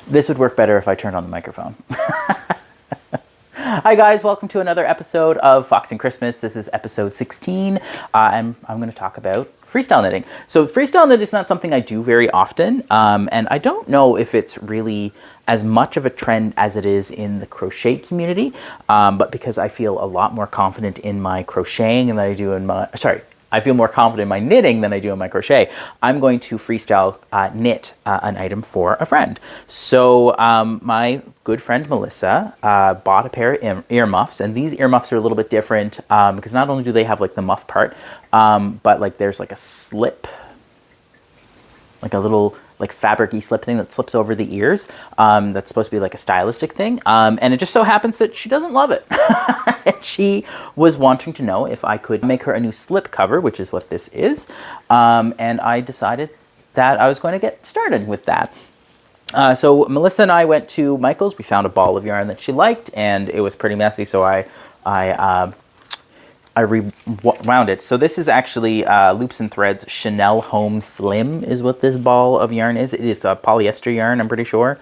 This would work better if I turned on the microphone. Hi guys, welcome to another episode of Fox and Christmas. This is episode 16, and I'm going to talk about freestyle knitting. So freestyle knit is not something I do very often, and I don't know if it's really as much of a trend as it is in the crochet community, but because I feel a lot more confident in my crocheting than I do in my, I feel more confident in my knitting than I do in my crochet, I'm going to freestyle knit an item for a friend. So my good friend Melissa bought a pair of earmuffs, and these earmuffs are a little bit different because not only do they have like the muff part, but like there's like a slip, like a little like fabric-y slip thing that slips over the ears. That's supposed to be like a stylistic thing. And it just so happens that she doesn't love it. And she was wanting to know if I could make her a new slip cover, which is what this is. And I decided that I was going to get started with that. So Melissa and I went to Michael's. We found a ball of yarn that she liked, and it was pretty messy, so I rewound it. So this is actually Loops and Threads Chanel Home Slim is what this ball of yarn is. It is polyester yarn, I'm pretty sure.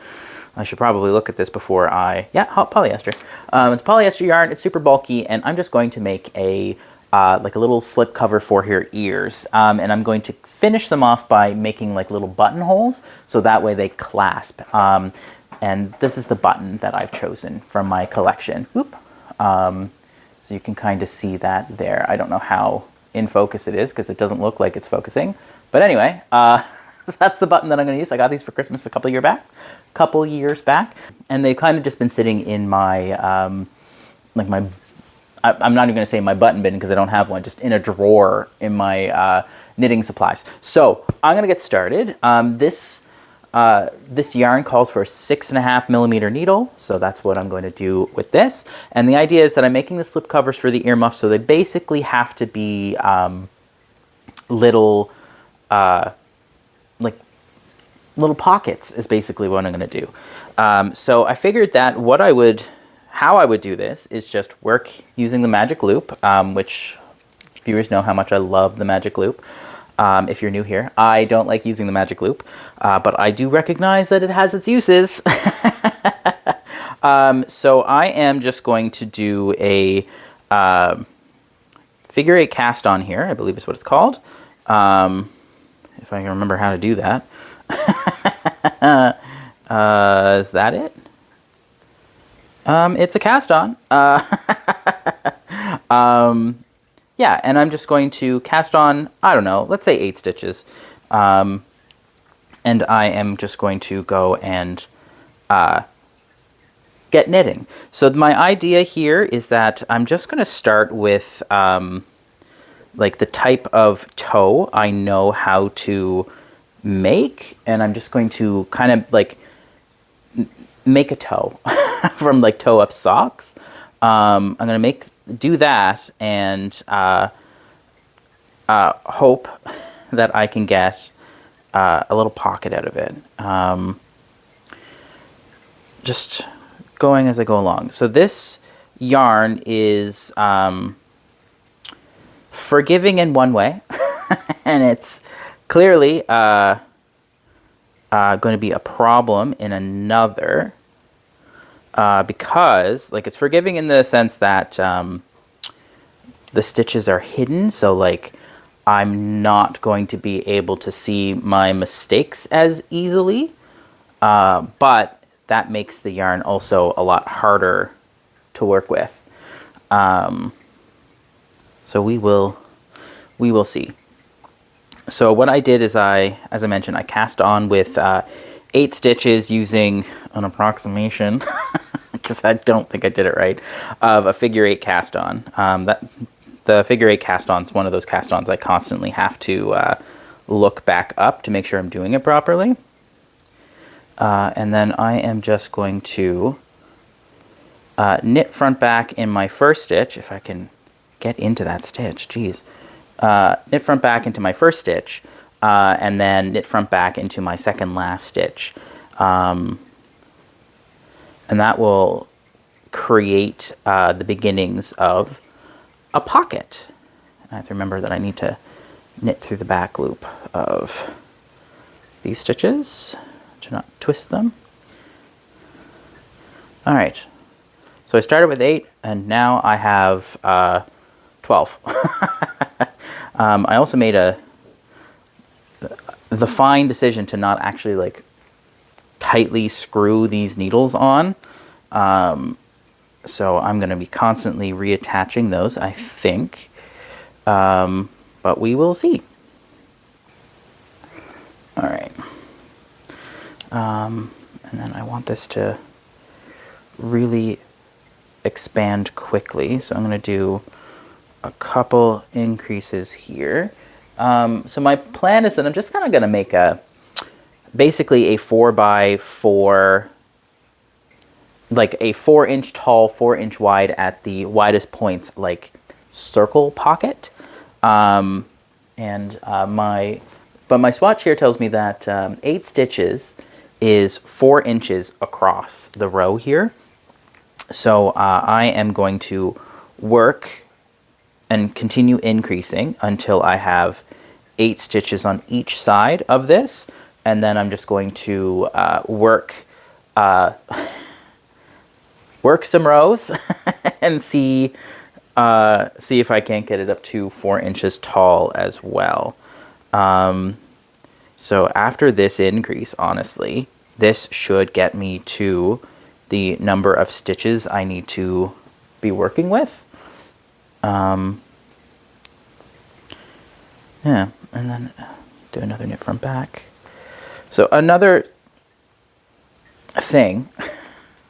I should probably look at this before hot polyester. It's polyester yarn, it's super bulky, and I'm just going to make a like a little slip cover for her ears. And I'm going to finish them off by making like little buttonholes, so that way they clasp. And this is the button that I've chosen from my collection. Whoop. So you can kind of see that there. I don't know how in focus it is because it doesn't look like it's focusing. But anyway, so that's the button that I'm going to use. I got these for Christmas a couple years back. And they've kind of just been sitting in my, I'm not even going to say my button bin because I don't have one, just in a drawer in my knitting supplies. So I'm going to get started. This yarn calls for a 6.5 millimeter needle, so that's what I'm going to do with this. And the idea is that I'm making the slip covers for the earmuffs, so they basically have to be little little pockets is basically what I'm going to do. So I figured that how I would do this is just work using the magic loop, which viewers know how much I love the magic loop. If you're new here, I don't like using the magic loop, but I do recognize that it has its uses. So I am just going to do a figure 8 cast on here, I believe is what it's called. If I can remember how to do that. Is that it? It's a cast on. Yeah, and I'm just going to cast on, I don't know, let's say 8 stitches. And I am just going to go and get knitting. So my idea here is that I'm just going to start with like the type of toe I know how to make. And I'm just going to kind of like make a toe from like toe up socks. I'm going to do that and hope that I can get a little pocket out of it. Just going as I go along. So this yarn is forgiving in one way, and it's clearly going to be a problem in another. Because like it's forgiving in the sense that the stitches are hidden, so like I'm not going to be able to see my mistakes as easily, but that makes the yarn also a lot harder to work with. So we will see. So what I did is as I mentioned, I cast on with 8 stitches using an approximation, because I don't think I did it right, of a figure 8 cast on. The figure 8 cast on is one of those cast ons I constantly have to look back up to make sure I'm doing it properly. And then I am just going to knit front back in my first stitch, if I can get into that stitch, geez. Knit front back into my first stitch, and then knit front back into my second last stitch. And that will create the beginnings of a pocket. I have to remember that I need to knit through the back loop of these stitches to not twist them. All right. So I started with 8, and now I have 12. I also made the fine decision to not actually like tightly screw these needles on. So I'm going to be constantly reattaching those, I think. But we will see. All right. And then I want this to really expand quickly. So I'm going to do a couple increases here. So my plan is that I'm just kind of going to make basically a 4x4, like a 4-inch tall, 4-inch wide at the widest points, like circle pocket. My swatch here tells me that 8 stitches is 4 inches across the row here. So I am going to work and continue increasing until I have 8 stitches on each side of this. And then I'm just going to work some rows and see if I can't get it up to 4 inches tall as well. So after this increase, honestly, this should get me to the number of stitches I need to be working with. Yeah, and then do another knit front back. So another thing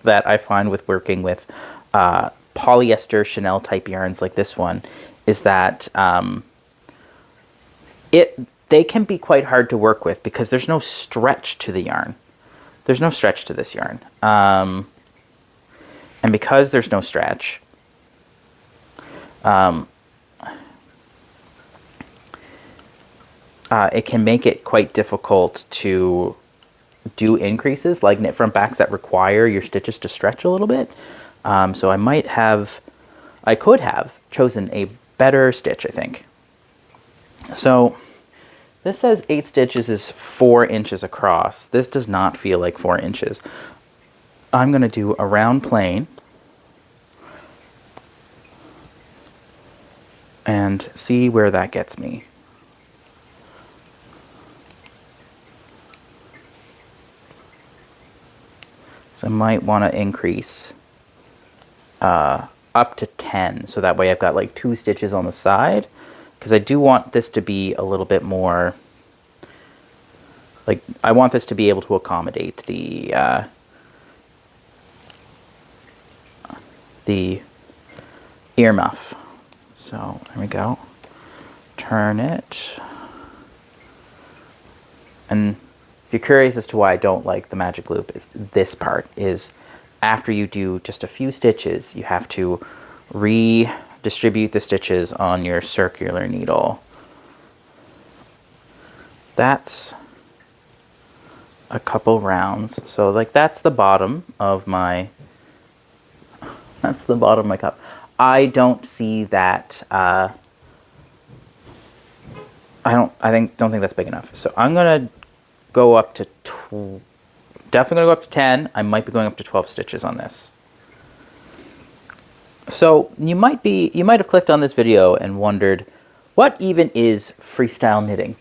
that I find with working with polyester Chanel type yarns like this one is that they can be quite hard to work with because there's no stretch to the yarn. There's no stretch to this yarn. And because there's no stretch, it can make it quite difficult to do increases like knit front backs that require your stitches to stretch a little bit. So I could have chosen a better stitch, I think. So this says 8 stitches is 4 inches across. This does not feel like 4 inches. I'm going to do a round plain and see where that gets me. So I might want to increase up to 10, so that way I've got like 2 stitches on the side, because I do want this to be a little bit more, like I want this to be able to accommodate the earmuff. So there we go. Turn it. And if you're curious as to why I don't like the magic loop, is this part is after you do just a few stitches, you have to redistribute the stitches on your circular needle. That's a couple rounds. So like that's the bottom of my cup. I don't see that I don't think that's big enough. So I'm gonna go up to definitely gonna go up to 10. I might be going up to 12 stitches on this. So you might have clicked on this video and wondered, what even is freestyle knitting?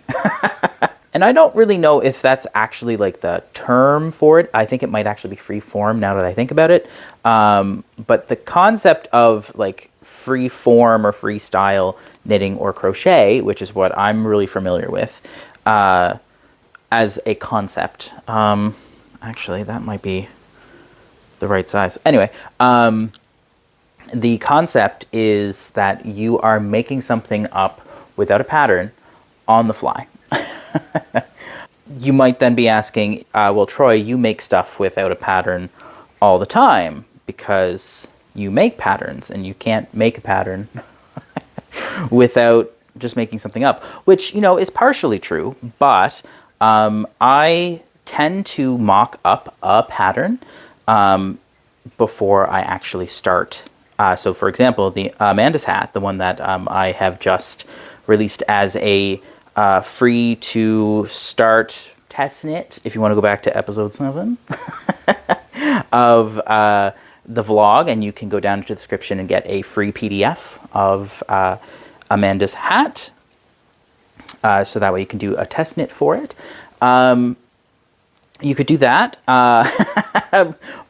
And I don't really know if that's actually like the term for it. I think it might actually be free form now that I think about it. But the concept of like free form or freestyle knitting or crochet, which is what I'm really familiar with as a concept. Actually, that might be the right size. Anyway, the concept is that you are making something up without a pattern on the fly. You might then be asking, well, Troy, you make stuff without a pattern all the time because you make patterns, and you can't make a pattern without just making something up, which, you know, is partially true, but I tend to mock up a pattern before I actually start. So for example, the Amanda's hat, the one that I have just released as a free to start test knit, if you want to go back to episode 7 of the vlog, and you can go down to the description and get a free PDF of Amanda's hat. So that way you can do a test knit for it. You could do that.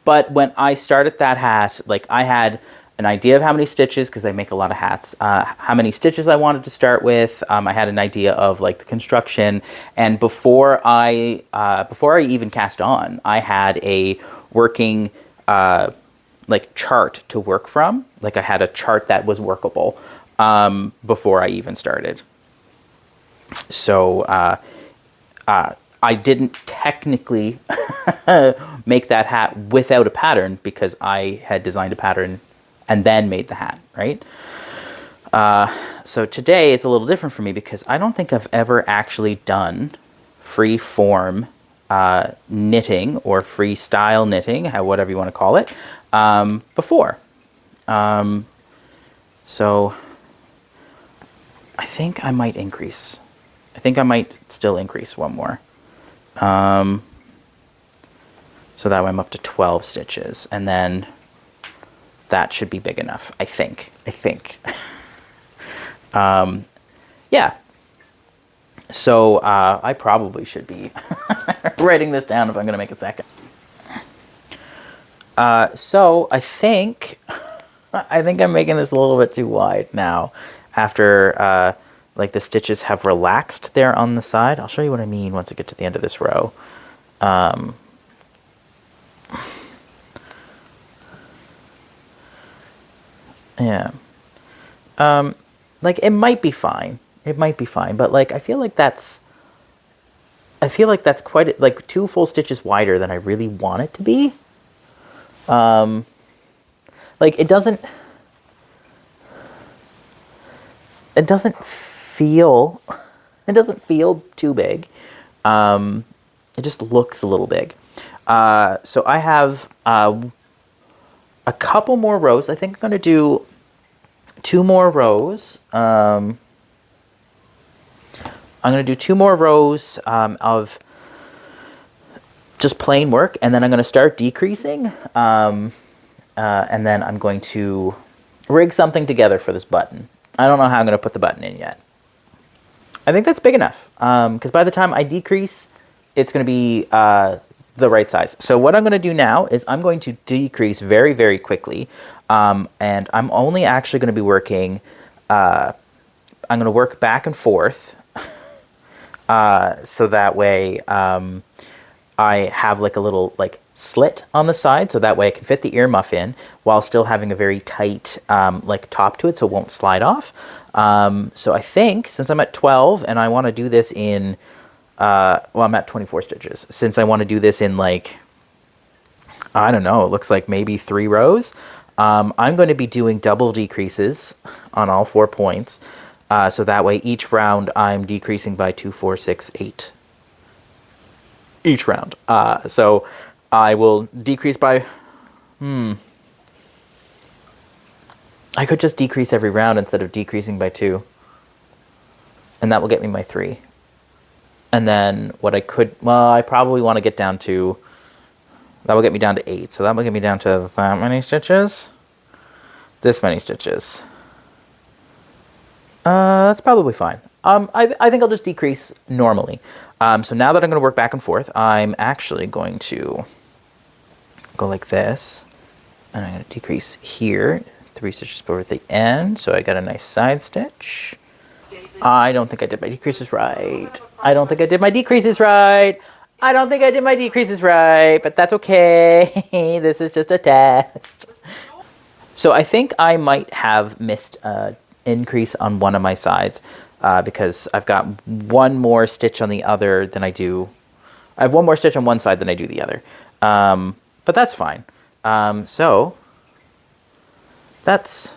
But when I started that hat, like I had an idea of how many stitches, because I make a lot of hats, how many stitches I wanted to start with. I had an idea of like the construction, and before I even cast on, I had a working like chart to work from. Like I had a chart that was workable before I even started. So I didn't technically make that hat without a pattern, because I had designed a pattern and then made the hat, right? So today it's a little different for me, because I don't think I've ever actually done free form knitting or freestyle knitting, whatever you want to call it, before. So I think I might increase. I think I might still increase one more. So that way I'm up to 12 stitches, and then that should be big enough, I think. Yeah. So I probably should be writing this down if I'm going to make a second. So I think I'm making this a little bit too wide now, after like the stitches have relaxed there on the side. I'll show you what I mean once I get to the end of this row. Yeah. Like it might be fine. It might be fine, but like I feel like that's quite like 2 full stitches wider than I really want it to be. Like it doesn't feel too big. It just looks a little big. So I have a couple more rows. I think I'm going to do 2 more rows. I'm going to do 2 more rows of just plain work, and then I'm going to start decreasing, and then I'm going to rig something together for this button. I don't know how I'm going to put the button in yet. I think that's big enough, because by the time I decrease, it's going to be the right size. So what I'm going to do now is I'm going to decrease very, very quickly, and I'm only actually going to be working, I'm going to work back and forth, so that way I have like a little like slit on the side, so that way I can fit the earmuff in while still having a very tight like top to it, so it won't slide off. So I think since I'm at 12 and I want to do this in, well, I'm at 24 stitches. Since I want to do this in like, I don't know, it looks like maybe 3 rows. I'm going to be doing double decreases on all 4 points. So that way each round I'm decreasing by 2, 4, 6, 8. Each round. So I will decrease by, I could just decrease every round instead of decreasing by 2. And that will get me my 3. And then what I could, well, I probably want to get down to, that will get me down to 8. So that will get me down to that many stitches. This many stitches. That's probably fine. I think I'll just decrease normally. So now that I'm going to work back and forth, I'm actually going to go like this. And I'm going to decrease here, 3 stitches over at the end. So I got a nice side stitch. I don't think I did my decreases right. I don't think I did my decreases right. I don't think I did my decreases right, but that's okay. This is just a test. So I think I might have missed an increase on one of my sides because I've got one more stitch on the other than I do. I have one more stitch on one side than I do the other. But that's fine. So that's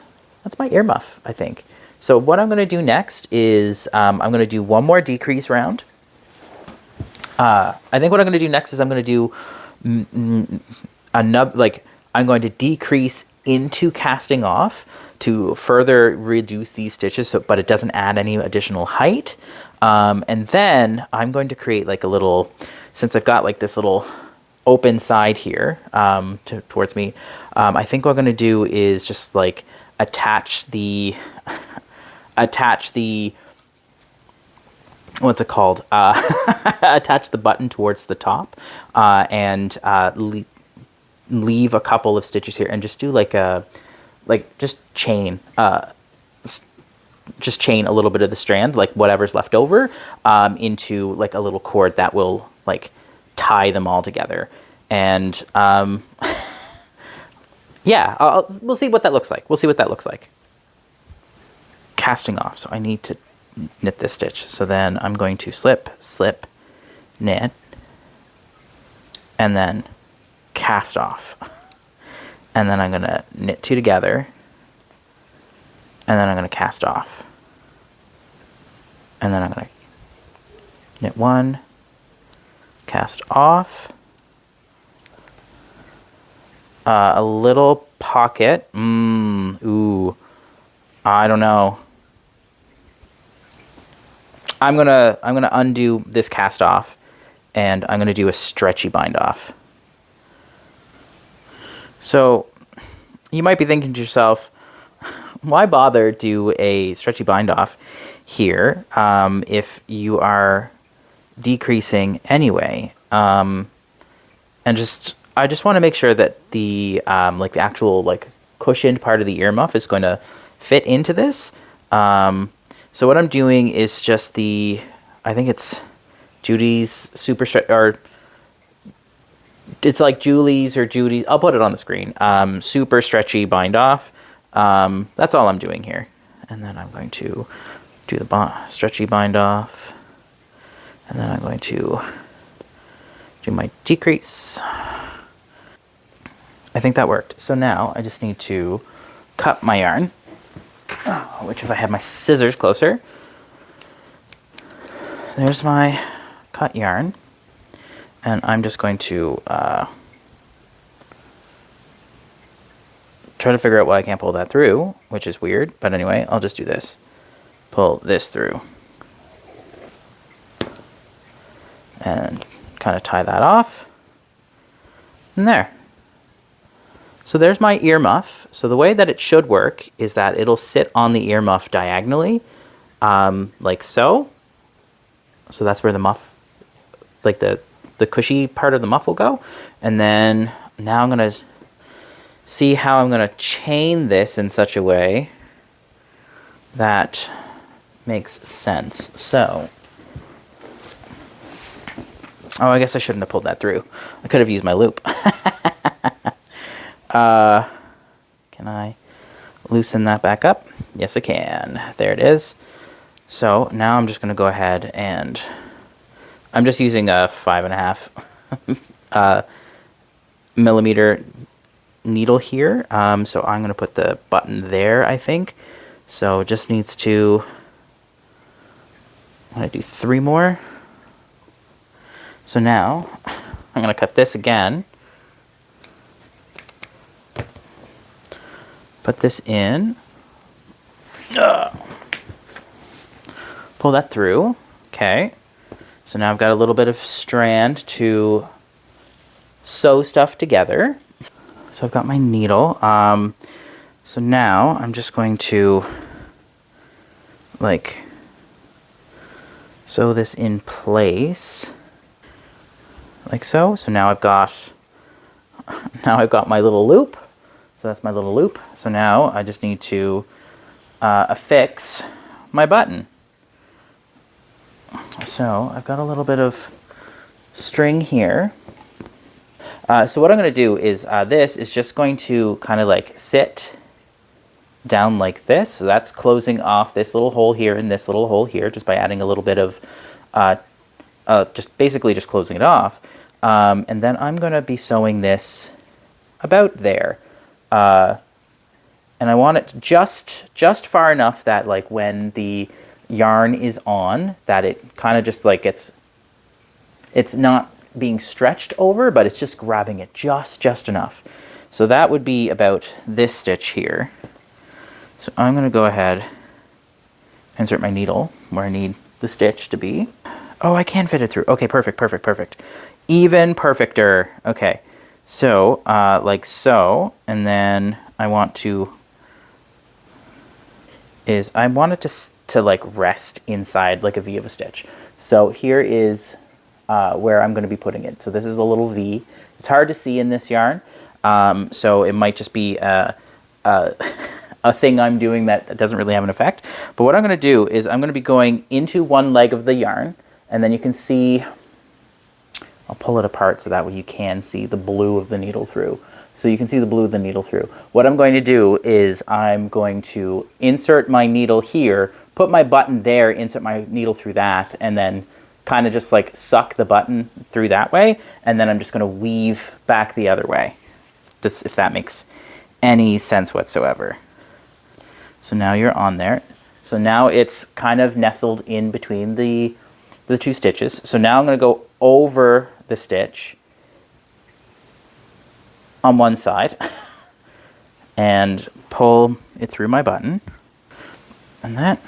my earmuff, I think. So what I'm going to do next is I'm going to do one more decrease round. I think what I'm going to do next is I'm going to do another, like I'm going to decrease into casting off to further reduce these stitches, so, but it doesn't add any additional height. And then I'm going to create like a little, since I've got like this little open side here towards me. I think what I'm going to do is just like attach the what's it called? Attach the button towards the top and leave a couple of stitches here and just do like a just chain a little bit of the strand, like whatever's left over, into like a little cord that will like tie them all together. And yeah, we'll see what that looks like. We'll see what that looks like. Casting off. So I need to knit this stitch. So then I'm going to slip, knit, and then cast off. And then I'm going to knit two together, and then I'm going to cast off. And then I'm going to knit one, cast off, a little pocket. Ooh, I don't know. I'm gonna undo this cast off, and I'm gonna do a stretchy bind off. So you might be thinking to yourself, why bother do a stretchy bind off here if you are decreasing anyway? And I just want to make sure that the like the actual like cushioned part of the earmuff is going to fit into this. So what I'm doing is just I think it's Judy's Super Stretch, or it's like Julie's or Judy's. I'll put it on the screen. Super stretchy bind off. That's all I'm doing here. And then I'm going to do the stretchy bind off. And then I'm going to do my decrease. I think that worked. So now I just need to cut my yarn, which if I had my scissors closer, there's my cut yarn. And I'm just going to try to figure out why I can't pull that through, which is weird. But anyway, I'll just do this. Pull this through. And kind of tie that off. And there. So there's my earmuff. So the way that it should work is that it'll sit on the earmuff diagonally, like so. So that's where the muff, like the cushy part of the muff will go. And then now I'm going to see how I'm going to chain this in such a way that makes sense. So, oh, I guess I shouldn't have pulled that through. I could have used my loop. Can I loosen that back up? Yes, I can. There it is. So now I'm just going to go ahead and I'm just using a 5.5 millimeter needle here. So I'm going to put the button there, I think. So it just needs to, I'm going to do 3 more. So now I'm going to cut this again. Put this in. Pull that through. Okay. So now I've got a little bit of strand to sew stuff together. So I've got my needle. So now I'm just going to like sew this in place like so. So now I've got my little loop. So that's my little loop. So now I just need to affix my button. So I've got a little bit of string here. So what I'm going to do is this is just going to kind of like sit down like this. So that's closing off this little hole here and this little hole here just by adding a little bit of just basically just closing it off. And then I'm going to be sewing this about there. And I want it just far enough that like when the yarn is on, that it kind of just like it's not being stretched over, but it's just grabbing it just enough. So that would be about this stitch here. So I'm going to go ahead, insert my needle where I need the stitch to be. Oh, I can fit it through. Okay, perfect. even perfecter. Okay, so like so, and then I want it to like rest inside like a V of a stitch. So here is where I'm going to be putting it. So this is a little V. It's hard to see in this yarn, so it might just be a thing I'm doing that doesn't really have an effect. But what I'm going to do is I'm going to be going into one leg of the yarn, and then you can see, I'll pull it apart so that way you can see the blue of the needle through. So you can see the blue of the needle through. What I'm going to do is I'm going to insert my needle here, put my button there, insert my needle through that, and then kind of just like suck the button through that way, and then I'm just going to weave back the other way. This, if that makes any sense whatsoever. So now you're on there. So now it's kind of nestled in between the two stitches. So now I'm going to go over the stitch on one side and pull it through my button and that.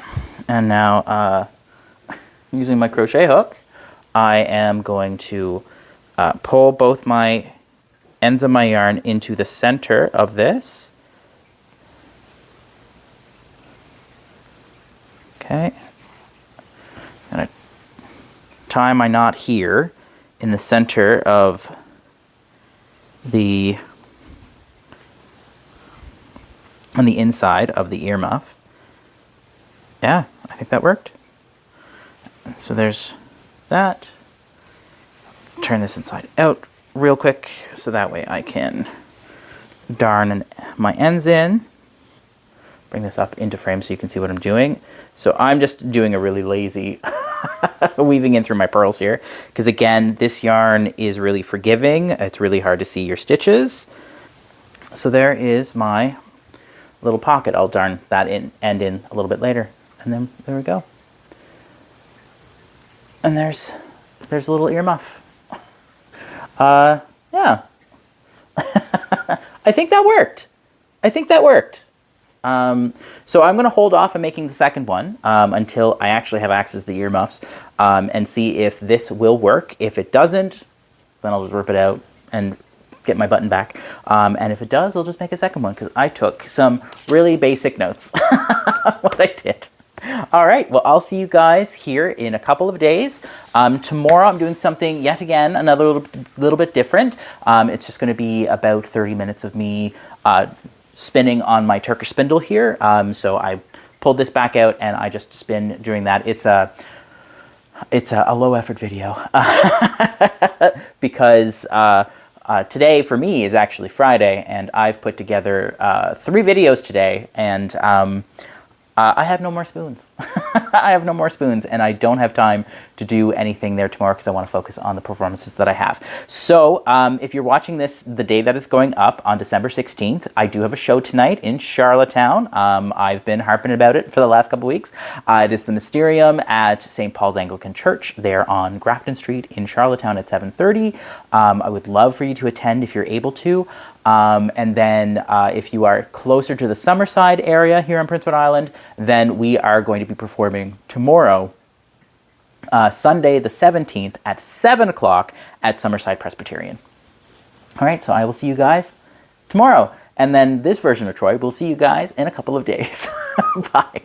And now using my crochet hook, I am going to pull both my ends of my yarn into the center of this. Okay. I'm going to tie my knot here in the center of on the inside of the earmuff. Yeah, I think that worked. So there's that. Turn this inside out real quick so that way I can darn my ends in. Bring this up into frame so you can see what I'm doing. So I'm just doing a really lazy weaving in through my purls here, because again, this yarn is really forgiving. It's really hard to see your stitches. So there is my little pocket. I'll darn that end in a little bit later, and then there we go. And there's a little earmuff. Yeah. I think that worked. So I'm going to hold off on making the second one until I actually have access to the earmuffs and see if this will work. If it doesn't, then I'll just rip it out and get my button back. And if it does, I'll just make a second one, because I took some really basic notes on what I did. All right, well, I'll see you guys here in a couple of days. Tomorrow I'm doing something yet again, another little bit different. It's just going to be about 30 minutes of me spinning on my Turkish spindle here. So I pulled this back out and I just spin during that. It's a low effort video because today for me is actually Friday, and I've put together 3 videos today, and I have no more spoons. I have no more spoons, and I don't have time to do anything there tomorrow because I want to focus on the performances that I have. So if you're watching this the day that it's going up on December 16th, I do have a show tonight in Charlottetown. I've been harping about it for the last couple of weeks. It is the Mysterium at St. Paul's Anglican Church. They're on Grafton Street in Charlottetown at 7:30. I would love for you to attend if you're able to. And then if you are closer to the Summerside area here on Prince Edward Island, then we are going to be performing tomorrow, Sunday the 17th at 7 o'clock at Summerside Presbyterian. All right, so I will see you guys tomorrow. And then this version of Troy, we'll see you guys in a couple of days. Bye.